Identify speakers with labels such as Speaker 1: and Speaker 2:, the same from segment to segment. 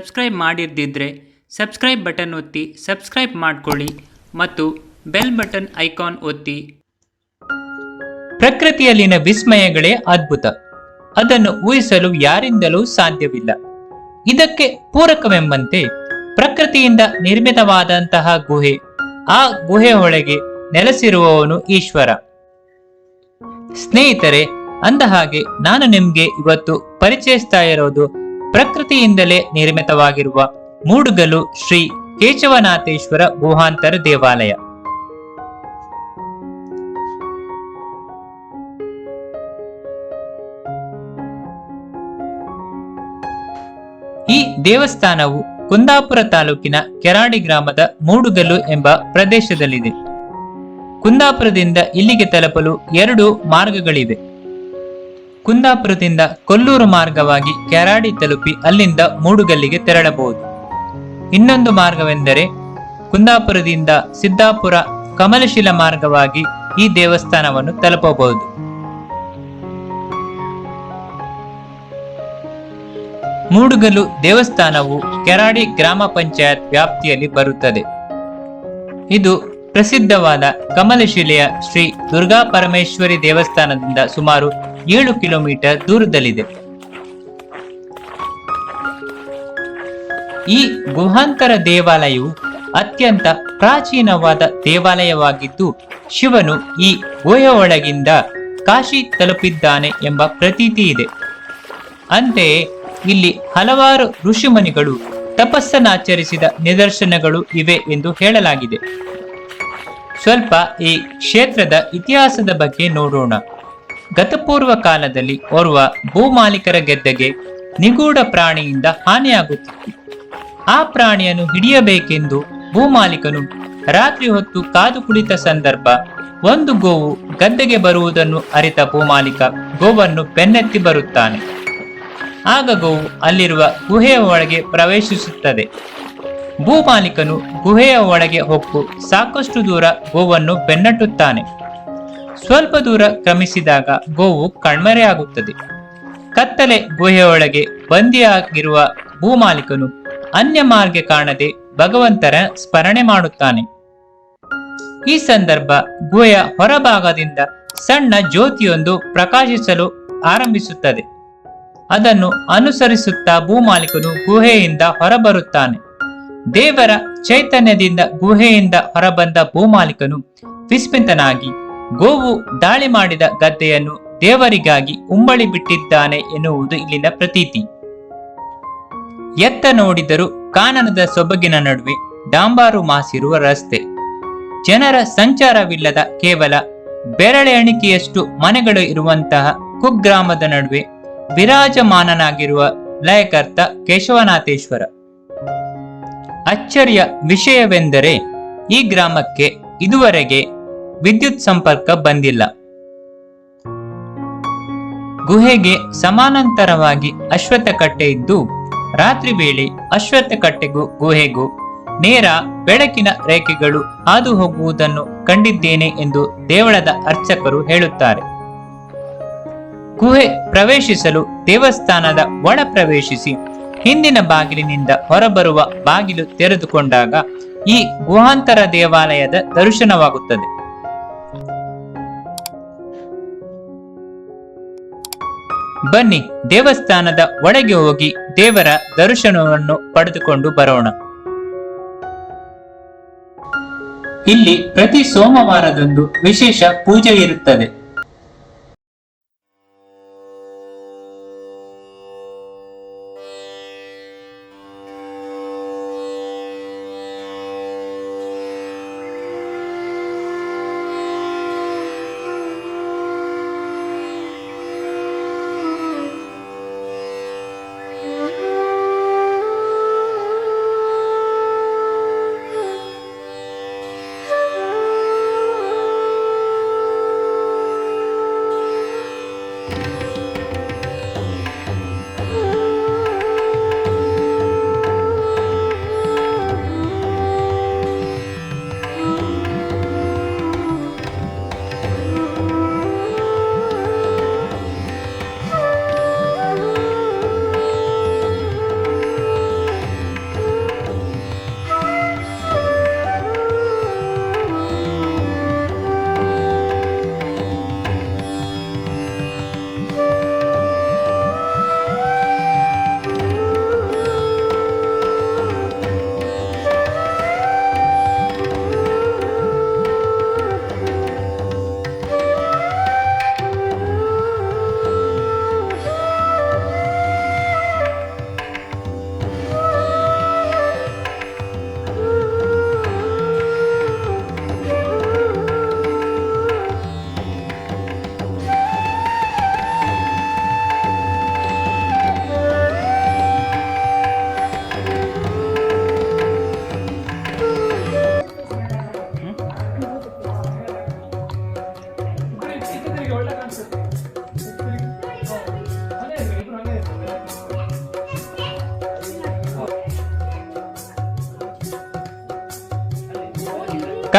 Speaker 1: Subscribe ಮಾಡಿರ್ದಿದ್ರೆ subscribe button ಒತ್ತಿ subscribe ಮಾಡ್ಕೊಳ್ಳಿ ಮತ್ತು ಬೆಲ್ ಬಟನ್ ಐಕಾನ್ ಒತ್ತಿ.
Speaker 2: ಪ್ರಕೃತಿಯಲ್ಲಿನ ವಿಸ್ಮಯಗಳೇ ಅದ್ಭುತ. ಅದನ್ನು ಊಹಿಸಲು ಯಾರಿಂದಲೂ ಸಾಧ್ಯವಿಲ್ಲ. ಇದಕ್ಕೆ ಪೂರಕವೆಂಬಂತೆ ಪ್ರಕೃತಿಯಿಂದ ನಿರ್ಮಿತವಾದಂತಹ ಗುಹೆ, ಆ ಗುಹೆ ಒಳಗೆ ನೆಲೆಸಿರುವವನು ಈಶ್ವರ. ಸ್ನೇಹಿತರೆ, ಅಂದ ಹಾಗೆ ನಾನು ನಿಮ್ಗೆ ಇವತ್ತು ಪರಿಚಯಿಸ್ತಾ ಇರೋದು ಪ್ರಕೃತಿಯಿಂದಲೇ ನಿರ್ಮಿತವಾಗಿರುವ ಮೂಡುಗಲ್ಲು ಶ್ರೀ ಕೇಶವನಾಥೇಶ್ವರ ಗುಹಾಂತರ ದೇವಾಲಯ. ಈ ದೇವಸ್ಥಾನವು ಕುಂದಾಪುರ ತಾಲೂಕಿನ ಕೆರಾಡಿ ಗ್ರಾಮದ ಮೂಡುಗಲ್ಲು ಎಂಬ ಪ್ರದೇಶದಲ್ಲಿದೆ. ಕುಂದಾಪುರದಿಂದ ಇಲ್ಲಿಗೆ ತಲುಪಲು 2 ಮಾರ್ಗಗಳಿವೆ. ಕುಂದಾಪುರದಿಂದ ಕೊಲ್ಲೂರು ಮಾರ್ಗವಾಗಿ ಕೆರಾಡಿ ತಲುಪಿ ಅಲ್ಲಿಂದ ಮೂಡುಗಲ್ಲಿಗೆ ತೆರಳಬಹುದು. ಇನ್ನೊಂದು ಮಾರ್ಗವೆಂದರೆ ಕುಂದಾಪುರದಿಂದ ಸಿದ್ದಾಪುರ ಕಮಲಶಿಲ ಮಾರ್ಗವಾಗಿ ಈ ದೇವಸ್ಥಾನವನ್ನು ತಲುಪಬಹುದು. ಮೂಡುಗಲ್ಲು ದೇವಸ್ಥಾನವು ಕೆರಾಡಿ ಗ್ರಾಮ ಪಂಚಾಯತ್ ವ್ಯಾಪ್ತಿಯಲ್ಲಿ ಬರುತ್ತದೆ. ಇದು ಪ್ರಸಿದ್ಧವಾದ ಕಮಲಶಿಲೆಯ ಶ್ರೀ ದುರ್ಗಾ ಪರಮೇಶ್ವರಿ ದೇವಸ್ಥಾನದಿಂದ ಸುಮಾರು 7 ಕಿಲೋಮೀಟರ್ ದೂರದಲ್ಲಿದೆ. ಈ ಗುಹಾಂತರ ದೇವಾಲಯವು ಅತ್ಯಂತ ಪ್ರಾಚೀನವಾದ ದೇವಾಲಯವಾಗಿದ್ದು, ಶಿವನು ಈ ಗುಹೆಯ ಒಳಗಿಂದ ಕಾಶಿ ತಲುಪಿದ್ದಾನೆ ಎಂಬ ಪ್ರತೀತಿ ಇದೆ. ಅಂತೆಯೇ ಇಲ್ಲಿ ಹಲವಾರು ಋಷಿಮುನಿಗಳು ತಪಸ್ಸನ್ನಾಚರಿಸಿದ ನಿದರ್ಶನಗಳು ಇವೆ ಎಂದು ಹೇಳಲಾಗಿದೆ. ಸ್ವಲ್ಪ ಈ ಕ್ಷೇತ್ರದ ಇತಿಹಾಸದ ಬಗ್ಗೆ ನೋಡೋಣ. ಗತಪೂರ್ವ ಕಾಲದಲ್ಲಿ ಓರ್ವ ಭೂಮಾಲೀಕರ ಗೆದ್ದೆಗೆ ನಿಗೂಢ ಪ್ರಾಣಿಯಿಂದ ಹಾನಿಯಾಗುತ್ತಿತ್ತು. ಆ ಪ್ರಾಣಿಯನ್ನು ಹಿಡಿಯಬೇಕೆಂದು ಭೂಮಾಲೀಕನು ರಾತ್ರಿ ಹೊತ್ತು ಕಾದು ಕುಳಿತ ಸಂದರ್ಭ ಒಂದು ಗೋವು ಗದ್ದೆಗೆ ಬರುವುದನ್ನು ಅರಿತ ಭೂಮಾಲೀಕ ಗೋವನ್ನು ಬೆನ್ನತ್ತಿ ಬರುತ್ತಾನೆ. ಆಗ ಗೋವು ಅಲ್ಲಿರುವ ಗುಹೆಯ ಒಳಗೆ ಪ್ರವೇಶಿಸುತ್ತದೆ. ಭೂಮಾಲೀಕನು ಗುಹೆಯ ಒಳಗೆ ಹೊಕ್ಕು ಸಾಕಷ್ಟು ದೂರ ಗೋವನ್ನು ಬೆನ್ನಟ್ಟುತ್ತಾನೆ. ಸ್ವಲ್ಪ ದೂರ ಕ್ರಮಿಸಿದಾಗ ಗೋವು ಕಣ್ಮರೆಯಾಗುತ್ತದೆ. ಕತ್ತಲೆ ಗುಹೆಯೊಳಗೆ ಬಂದಿಯಾಗಿರುವ ಭೂಮಾಲೀಕನು ಅನ್ಯ ಮಾರ್ಗ ಕಾಣದೆ ಭಗವಂತನ ಸ್ಮರಣೆ ಮಾಡುತ್ತಾನೆ. ಈ ಸಂದರ್ಭ ಗುಹೆಯ ಹೊರಭಾಗದಿಂದ ಸಣ್ಣ ಜ್ಯೋತಿಯೊಂದು ಪ್ರಕಾಶಿಸಲು ಆರಂಭಿಸುತ್ತದೆ. ಅದನ್ನು ಅನುಸರಿಸುತ್ತಾ ಭೂಮಾಲೀಕನು ಗುಹೆಯಿಂದ ಹೊರಬರುತ್ತಾನೆ. ದೇವರ ಚೈತನ್ಯದಿಂದ ಗುಹೆಯಿಂದ ಹೊರಬಂದ ಭೂಮಾಲೀಕನು ವಿಸ್ಮಿತನಾಗಿ ಗೋವು ದಾಳಿ ಮಾಡಿದ ಗದ್ದೆಯನ್ನು ದೇವರಿಗಾಗಿ ಉಂಬಳಿ ಬಿಟ್ಟಿದ್ದಾನೆ ಎನ್ನುವುದು ಇಲ್ಲಿನ ಪ್ರತೀತಿ. ಎತ್ತ ನೋಡಿದರೂ ಕಾನನದ ಸೊಬಗಿನ ನಡುವೆ ಡಾಂಬಾರು ಮಾಸಿರುವ ರಸ್ತೆ, ಜನರ ಸಂಚಾರವಿಲ್ಲದ ಕೇವಲ ಬೆರಳೆಣಿಕೆಯಷ್ಟು ಮನೆಗಳು ಇರುವಂತಹ ಕುಗ್ರಾಮದ ನಡುವೆ ವಿರಾಜಮಾನನಾಗಿರುವ ಲಯಕರ್ತ ಕೇಶವನಾಥೇಶ್ವರ. ಅಚ್ಚರಿಯ ವಿಷಯವೆಂದರೆ ಈ ಗ್ರಾಮಕ್ಕೆ ಇದುವರೆಗೆ ವಿದ್ಯುತ್ ಸಂಪರ್ಕ ಬಂದಿಲ್ಲ. ಗುಹೆಗೆ ಸಮಾನಾಂತರವಾಗಿ ಅಶ್ವತ್ಥ ಕಟ್ಟೆ ಇದ್ದು, ರಾತ್ರಿ ವೇಳೆ ಅಶ್ವತ್ಥ ಕಟ್ಟೆಗೂ ಗುಹೆಗೂ ನೇರ ಬೆಳಕಿನ ರೇಖೆಗಳು ಹಾದು ಹೋಗುವುದನ್ನು ಕಂಡಿದ್ದೇನೆ ಎಂದು ದೇವಳದ ಅರ್ಚಕರು ಹೇಳುತ್ತಾರೆ. ಗುಹೆ ಪ್ರವೇಶಿಸಲು ದೇವಸ್ಥಾನದ ಒಳ ಪ್ರವೇಶಿಸಿ ಹಿಂದಿನ ಬಾಗಿಲಿನಿಂದ ಹೊರಬರುವ ಬಾಗಿಲು ತೆರೆದುಕೊಂಡಾಗ ಈ ಗುಹಾಂತರ ದೇವಾಲಯದ ದರ್ಶನವಾಗುತ್ತದೆ. ಬನ್ನಿ ದೇವಸ್ಥಾನದ ಒಳಗೆ ಹೋಗಿ ದೇವರ ದರ್ಶನವನ್ನು ಪಡೆದುಕೊಂಡು ಬರೋಣ. ಇಲ್ಲಿ ಪ್ರತಿ ಸೋಮವಾರದಂದು ವಿಶೇಷ ಪೂಜೆ ಇರುತ್ತದೆ.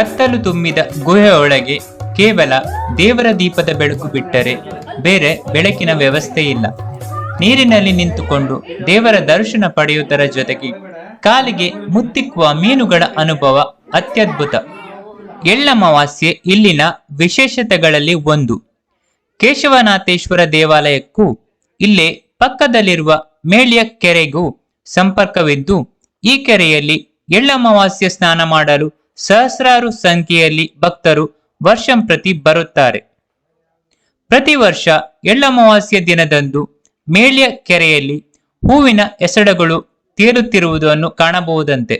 Speaker 2: ಕತ್ತಲು ತುಂಬಿದ ಗುಹೆಯೊಳಗೆ ಕೇವಲ ದೇವರ ದೀಪದ ಬೆಳಕು ಬಿಟ್ಟರೆ ಬೇರೆ ಬೆಳಕಿನ ವ್ಯವಸ್ಥೆ ಇಲ್ಲ. ನೀರಿನಲ್ಲಿ ನಿಂತುಕೊಂಡು ದೇವರ ದರ್ಶನ ಪಡೆಯುವುದರ ಜೊತೆಗೆ ಕಾಲಿಗೆ ಮುತ್ತಿಕ್ಕುವ ಮೀನುಗಳ ಅನುಭವ ಅತ್ಯದ್ಭುತ. ಎಳ್ಳಮಾವಾಸ್ಯೆ ಇಲ್ಲಿನ ವಿಶೇಷತೆಗಳಲ್ಲಿ ಒಂದು. ಕೇಶವನಾಥೇಶ್ವರ ದೇವಾಲಯಕ್ಕೂ ಇಲ್ಲೇ ಪಕ್ಕದಲ್ಲಿರುವ ಮೇಳ್ಯ ಕೆರೆಗೂ ಸಂಪರ್ಕವಿದ್ದು, ಈ ಕೆರೆಯಲ್ಲಿ ಎಳ್ಳಮಾವಾಸ್ಯೆ ಸ್ನಾನ ಮಾಡಲು ಸಹಸ್ರಾರು ಸಂಖ್ಯೆಯಲ್ಲಿ ಭಕ್ತರು ವರ್ಷಂಪ್ರತಿ ಬರುತ್ತಾರೆ. ಪ್ರತಿ ವರ್ಷ ಎಳ್ಳಮಾವಾಸ್ಯೆ ದಿನದಂದು ಮೇಳ್ಯ ಕೆರೆಯಲ್ಲಿ ಹೂವಿನ ಎಸಳುಗಳು ತೇಲುತ್ತಿರುವುದನ್ನು ಕಾಣಬಹುದಂತೆ.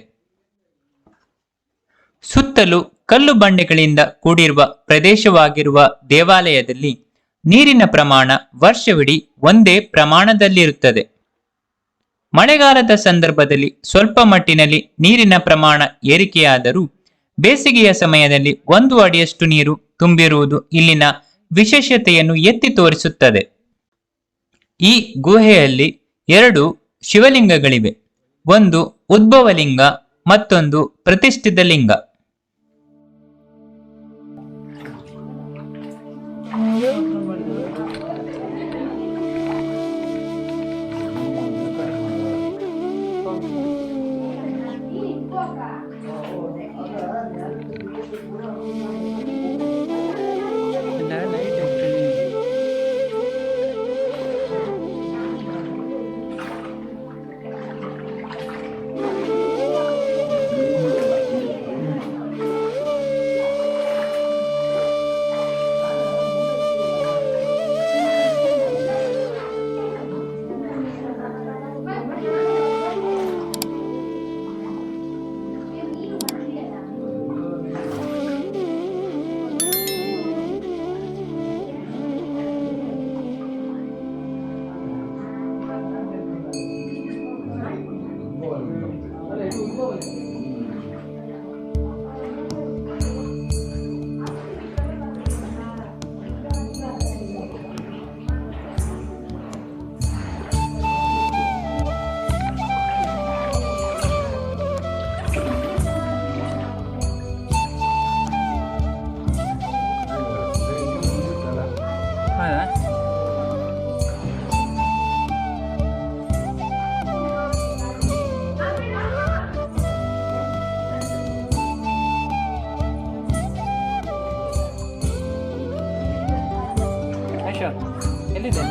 Speaker 2: ಸುತ್ತಲೂ ಕಲ್ಲು ಬಂಡೆಗಳಿಂದ ಕೂಡಿರುವ ಪ್ರದೇಶವಾಗಿರುವ ದೇವಾಲಯದಲ್ಲಿ ನೀರಿನ ಪ್ರಮಾಣ ವರ್ಷವಿಡೀ ಒಂದೇ ಪ್ರಮಾಣದಲ್ಲಿರುತ್ತದೆ. ಮಳೆಗಾಲದ ಸಂದರ್ಭದಲ್ಲಿ ಸ್ವಲ್ಪ ಮಟ್ಟಿನಲ್ಲಿ ನೀರಿನ ಪ್ರಮಾಣ ಏರಿಕೆಯಾದರೂ ಬೇಸಿಗೆಯ ಸಮಯದಲ್ಲಿ 1 ಅಡಿಯಷ್ಟು ನೀರು ತುಂಬಿರುವುದು ಇಲ್ಲಿನ ವಿಶೇಷತೆಯನ್ನು ಎತ್ತಿ ತೋರಿಸುತ್ತದೆ. ಈ ಗುಹೆಯಲ್ಲಿ 2 ಶಿವಲಿಂಗಗಳಿವೆ. ಒಂದು ಉದ್ಭವಲಿಂಗ, ಮತ್ತೊಂದು ಪ್ರತಿಷ್ಠಿತ ಲಿಂಗ. ಎಲ್ಲಿದೆ?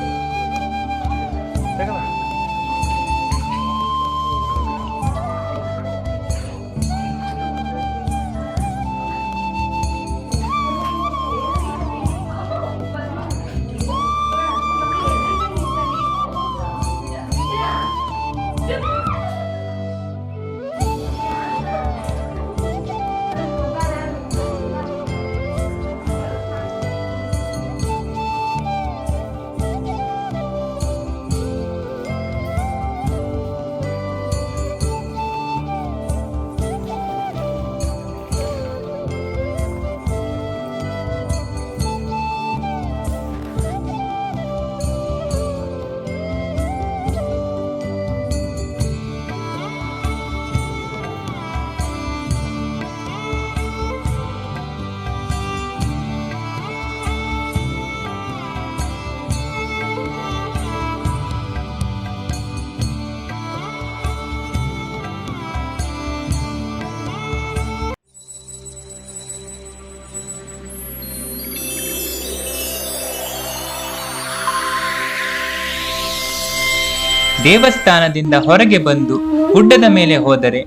Speaker 2: ದೇವಸ್ಥಾನದಿಂದ ಹೊರಗೆ ಬಂದು ಗುಡ್ಡದ ಮೇಲೆ ಹೋದರೆ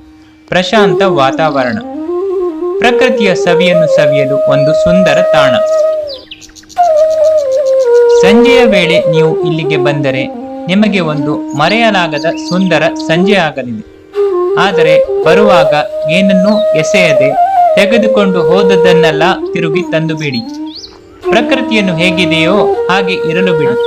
Speaker 2: ಪ್ರಶಾಂತ ವಾತಾವರಣ, ಪ್ರಕೃತಿಯ ಸವಿಯನ್ನು ಸವಿಯಲು ಒಂದು ಸುಂದರ ತಾಣ. ಸಂಜೆಯ ವೇಳೆ ನೀವು ಇಲ್ಲಿಗೆ ಬಂದರೆ ನಿಮಗೆ ಒಂದು ಮರೆಯಲಾಗದ ಸುಂದರ ಸಂಜೆ ಆಗಲಿದೆ. ಆದರೆ ಬರುವಾಗ ಏನನ್ನೂ ಎಸೆಯದೆ ತೆಗೆದುಕೊಂಡು ಹೋದದ್ದನ್ನೆಲ್ಲ ತಿರುಗಿ ತಂದು ಬಿಡಿ. ಪ್ರಕೃತಿಯನ್ನು ಹೇಗಿದೆಯೋ ಹಾಗೆ ಇರಲು ಬಿಡಿ.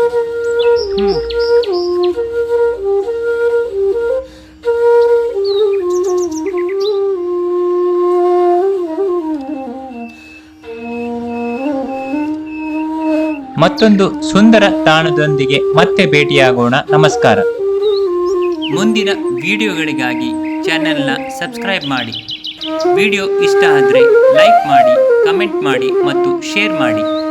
Speaker 2: ಮತ್ತೊಂದು ಸುಂದರ ತಾಣದೊಂದಿಗೆ ಮತ್ತೆ ಭೇಟಿಯಾಗೋಣ. ನಮಸ್ಕಾರ.
Speaker 1: ಮುಂದಿನ ವಿಡಿಯೋಗಳಿಗಾಗಿ ಚಾನೆಲ್ನ ಸಬ್ಸ್ಕ್ರೈಬ್ ಮಾಡಿ. ವಿಡಿಯೋ ಇಷ್ಟ ಆದರೆ ಲೈಕ್ ಮಾಡಿ, ಕಮೆಂಟ್ ಮಾಡಿ ಮತ್ತು ಶೇರ್ ಮಾಡಿ.